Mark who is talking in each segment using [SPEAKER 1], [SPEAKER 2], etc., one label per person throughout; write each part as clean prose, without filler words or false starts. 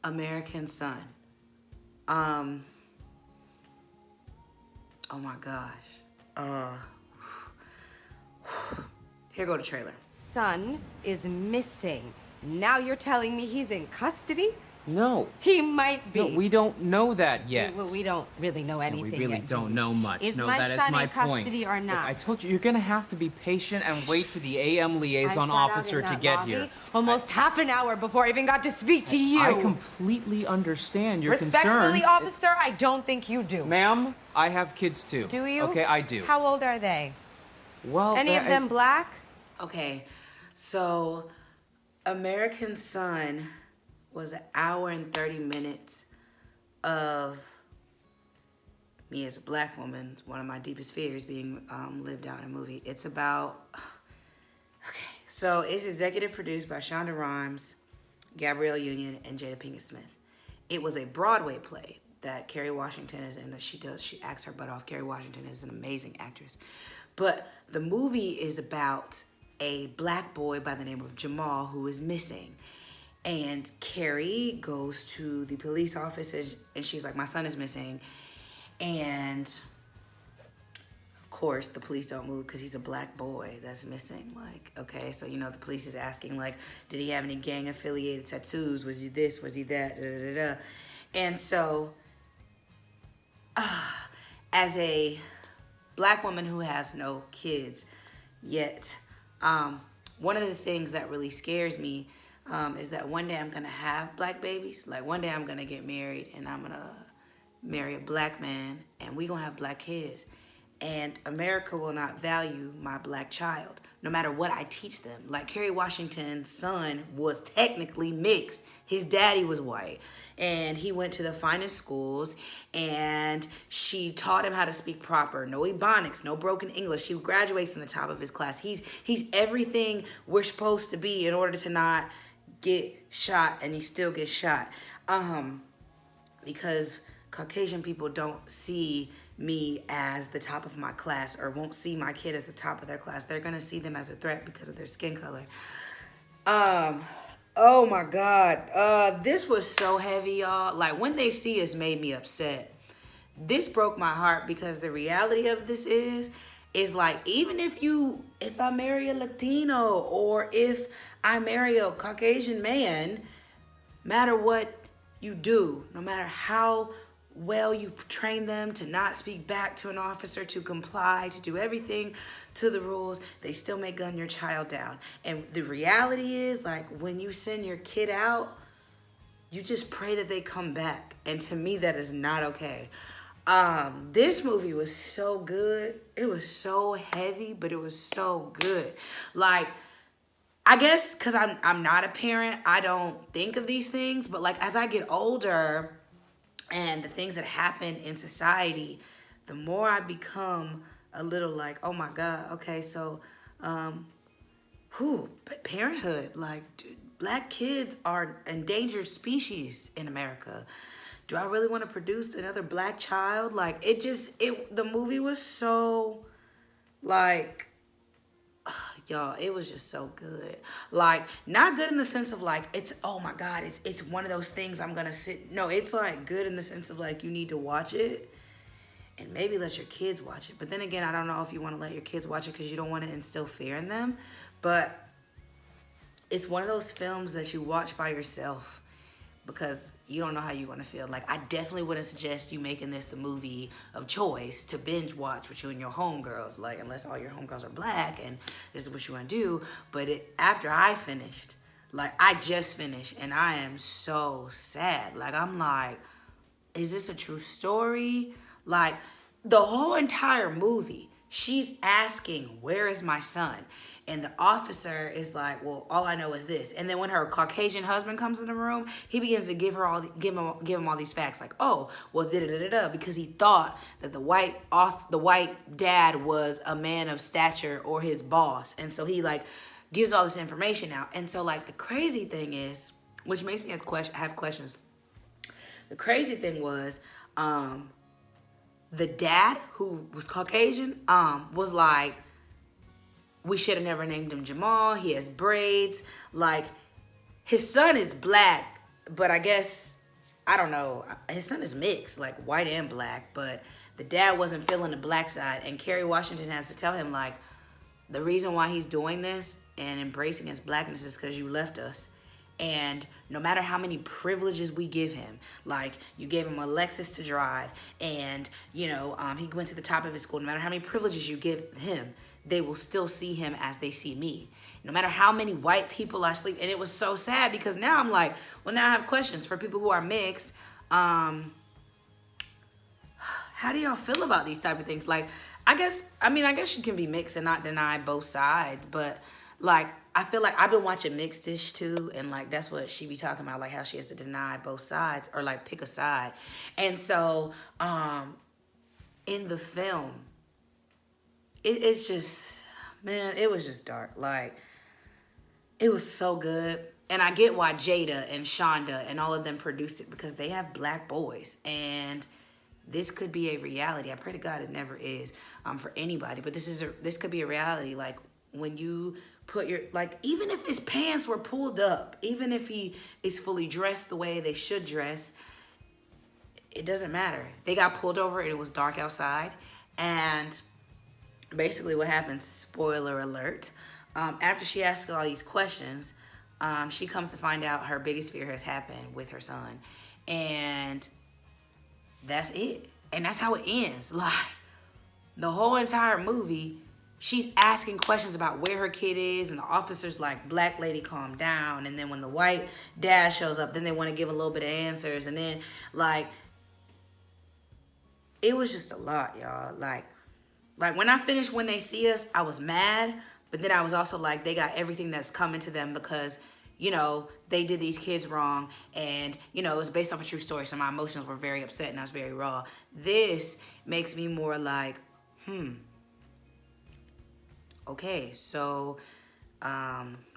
[SPEAKER 1] American Son. Oh my gosh. Here go the trailer.
[SPEAKER 2] Son is missing. Now you're telling me he's in custody?
[SPEAKER 3] No.
[SPEAKER 2] He might be.
[SPEAKER 3] No, we don't know that yet.
[SPEAKER 2] We don't really know anything
[SPEAKER 3] we really
[SPEAKER 2] yet,
[SPEAKER 3] don't
[SPEAKER 2] do we?
[SPEAKER 3] know much.
[SPEAKER 2] Is
[SPEAKER 3] no,
[SPEAKER 2] my
[SPEAKER 3] that is
[SPEAKER 2] son
[SPEAKER 3] my
[SPEAKER 2] in custody
[SPEAKER 3] point.
[SPEAKER 2] or not?
[SPEAKER 3] Look, I told you, you're gonna have to be patient and wait for the AM liaison
[SPEAKER 2] I sat out
[SPEAKER 3] officer
[SPEAKER 2] in
[SPEAKER 3] to
[SPEAKER 2] that
[SPEAKER 3] get
[SPEAKER 2] lobby
[SPEAKER 3] here.
[SPEAKER 2] almost half an hour before I even got to speak to you.
[SPEAKER 3] I completely understand your
[SPEAKER 2] Respectfully,
[SPEAKER 3] concerns.
[SPEAKER 2] officer, I don't think you do.
[SPEAKER 3] Ma'am, I have kids too.
[SPEAKER 2] Do you?
[SPEAKER 3] Okay, I do.
[SPEAKER 2] How old are they?
[SPEAKER 3] Well,
[SPEAKER 2] Any of them black?
[SPEAKER 1] Okay, so American Son was an hour and 30 minutes of me as a black woman, one of my deepest fears being lived out in a movie. It's about, okay, so it's executive produced by Shonda Rhimes, Gabrielle Union, and Jada Pinkett Smith. It was a Broadway play that Kerry Washington is in, that she acts her butt off. Kerry Washington is an amazing actress. But the movie is about a black boy by the name of Jamal who is missing. And Carrie goes to the police office and she's like, my son is missing. And of course the police don't move because he's a black boy that's missing. Like, okay, so the police is asking, like, did he have any gang affiliated tattoos? Was he this? Was he that? Da, da, da, da. And so as a black woman who has no kids yet, one of the things that really scares me is that one day I'm gonna have black babies. Like, one day I'm gonna get married and I'm gonna marry a black man and we gonna have black kids. And America will not value my black child, no matter what I teach them. Like, Kerry Washington's son was technically mixed. His daddy was white. And he went to the finest schools, and she taught him how to speak proper. No Ebonics, no broken English. He graduates in the top of his class. He's everything we're supposed to be in order to not get shot, and he still gets shot. Because Caucasian people don't see me as the top of my class, or won't see my kid as the top of their class. They're gonna see them as a threat because of their skin color. Oh my God. This was so heavy, y'all. Like, When They See Us made me upset. This broke my heart because the reality of this is like, even if I marry a Latino or if I marry a Caucasian man, matter what you do, no matter how well you train them to not speak back to an officer, to comply, to do everything to the rules, they still may gun your child down. And the reality is, like, when you send your kid out, you just pray that they come back. And to me, that is not okay. This movie was so good. It was so heavy, but it was so good. Like, I guess because I'm not a parent, I don't think of these things. But, like, as I get older and the things that happen in society, the more I become a little like, oh my God, okay, so, parenthood, like, dude, black kids are endangered species in America. Do I really want to produce another black child? Like, the movie was so, like, y'all, it was just so good. Like, not good in the sense of like, it's, oh my God, it's one of those things I'm gonna sit. No, it's like good in the sense of like, you need to watch it and maybe let your kids watch it. But then again, I don't know if you want to let your kids watch it because you don't want to instill fear in them. But it's one of those films that you watch by yourself because you don't know how you're going to feel. Like, I definitely wouldn't suggest you making this the movie of choice to binge watch with you and your homegirls, like, unless all your homegirls are black and this is what you want to do. But after I finished, like, I just finished, and I am so sad. Like, I'm like, is this a true story? Like, the whole entire movie, she's asking, where is my son? And the officer is like, well, all I know is this. And then when her Caucasian husband comes in the room, he begins to give him all these facts, like, oh, well, da-da-da-da-da, because he thought that the white dad was a man of stature or his boss. And so he, like, gives all this information out. And so, like, the crazy thing is, which makes me have questions. The crazy thing was, the dad, who was Caucasian, was like, we should have never named him Jamal. He has braids. Like, his son is black, but I guess, I don't know, his son is mixed, like white and black, but the dad wasn't feeling the black side, and Kerry Washington has to tell him, like, the reason why he's doing this and embracing his blackness is because you left us. And no matter how many privileges we give him, like you gave him a Lexus to drive, and he went to the top of his school. No matter how many privileges you give him, they will still see him as they see me. No matter how many white people I sleep, and it was so sad because now I'm like, well, now I have questions for people who are mixed. How do y'all feel about these type of things? Like, I guess you can be mixed and not deny both sides, but like, I feel like I've been watching Mixed-ish too, and like that's what she be talking about, like how she has to deny both sides or like pick a side. And so in the film, it's just, man, it was just dark. Like, it was so good. And I get why Jada and Shonda and all of them produced it, because they have black boys, and this could be a reality. I pray to God it never is for anybody, but this could be a reality. Like, when you put your, like, even if his pants were pulled up, even if he is fully dressed the way they should dress, it doesn't matter. They got pulled over and it was dark outside. And basically what happens, spoiler alert, after she asks all these questions, she comes to find out her biggest fear has happened with her son. And that's it. And that's how it ends. Like, the whole entire movie, she's asking questions about where her kid is, and the officer's like, black lady, calm down. And then when the white dad shows up, then they want to give a little bit of answers. And then, like, it was just a lot, y'all. Like when I finished When They See Us, I was mad, but then I was also like, they got everything that's coming to them because, they did these kids wrong, and, it was based off a true story, so my emotions were very upset and I was very raw. This makes me more like, okay, so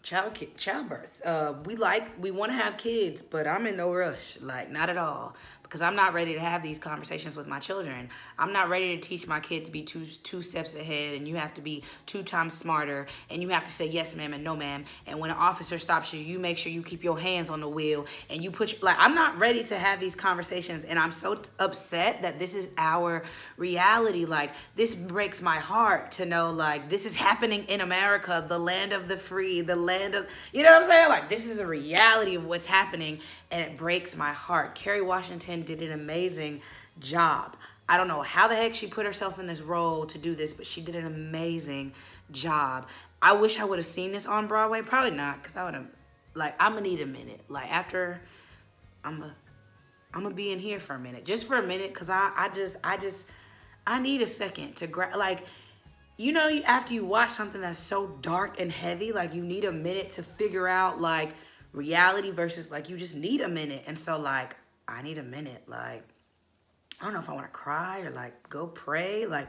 [SPEAKER 1] childbirth. We want to have kids, but I'm in no rush, like, not at all, because I'm not ready to have these conversations with my children. I'm not ready to teach my kid to be two steps ahead, and you have to be 2 times smarter, and you have to say yes ma'am and no ma'am, and when an officer stops you, you make sure you keep your hands on the wheel, and you I'm not ready to have these conversations, and I'm so upset that this is our reality. Like, this breaks my heart to know, like, this is happening in America, the land of the free, the land of, you know what I'm saying? Like, this is a reality of what's happening, and it breaks my heart. Kerry Washington did an amazing job. I don't know how the heck she put herself in this role to do this, but she did an amazing job. I wish I would have seen this on Broadway. Probably not, because I would have, like, I'm going to need a minute. Like, after, I'm going to be in here for a minute. Just for a minute, because I need a second to like, after you watch something that's so dark and heavy, like, you need a minute to figure out, like, reality versus, like, you just need a minute. And so, like, I need a minute. Like, I don't know if I want to cry or, like, go pray. Like,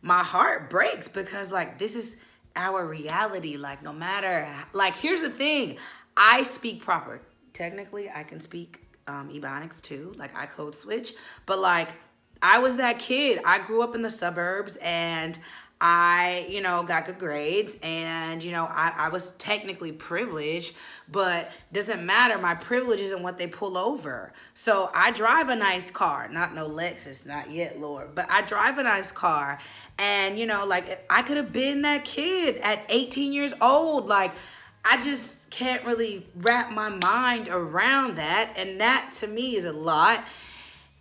[SPEAKER 1] my heart breaks because, like, this is our reality. Like, no matter, like, here's the thing. I speak proper. Technically, I can speak Ebonics too. Like, I code switch. But, like, I was that kid. I grew up in the suburbs, and I, got good grades, and, I was technically privileged, but doesn't matter. My privilege isn't what they pull over. So I drive a nice car, not no Lexus, not yet, Lord, but I drive a nice car, and, like, I could have been that kid at 18 years old. Like, I just can't really wrap my mind around that, and that to me is a lot,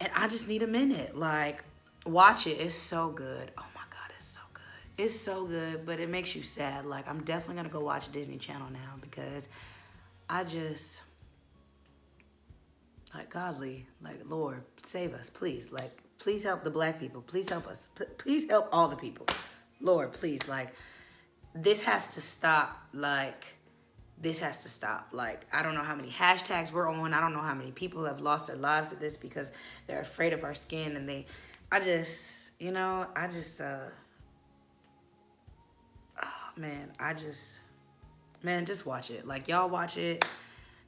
[SPEAKER 1] and I just need a minute. Like, watch it. It's so good. Oh my God, it's so good. It's so good, but it makes you sad. Like, I'm definitely going to go watch Disney Channel now, because I just, like, godly, like, Lord, save us, please. Like, please help the black people. Please help us. Please help all the people. Lord, please. Like, this has to stop. Like, this has to stop. Like, I don't know how many hashtags we're on. I don't know how many people have lost their lives to this because they're afraid of our skin. And just watch it. Like, y'all watch it.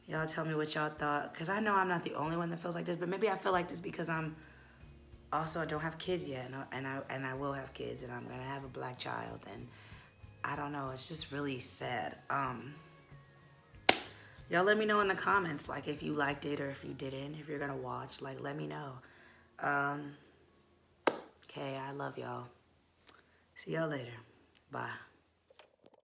[SPEAKER 1] Y'all tell me what y'all thought. Because I know I'm not the only one that feels like this. But maybe I feel like this because I don't have kids yet. And I will have kids. And I'm going to have a black child. And I don't know. It's just really sad. Y'all let me know in the comments, like, if you liked it or if you didn't, if you're gonna watch, like, let me know. Okay, I love y'all. See y'all later. Bye.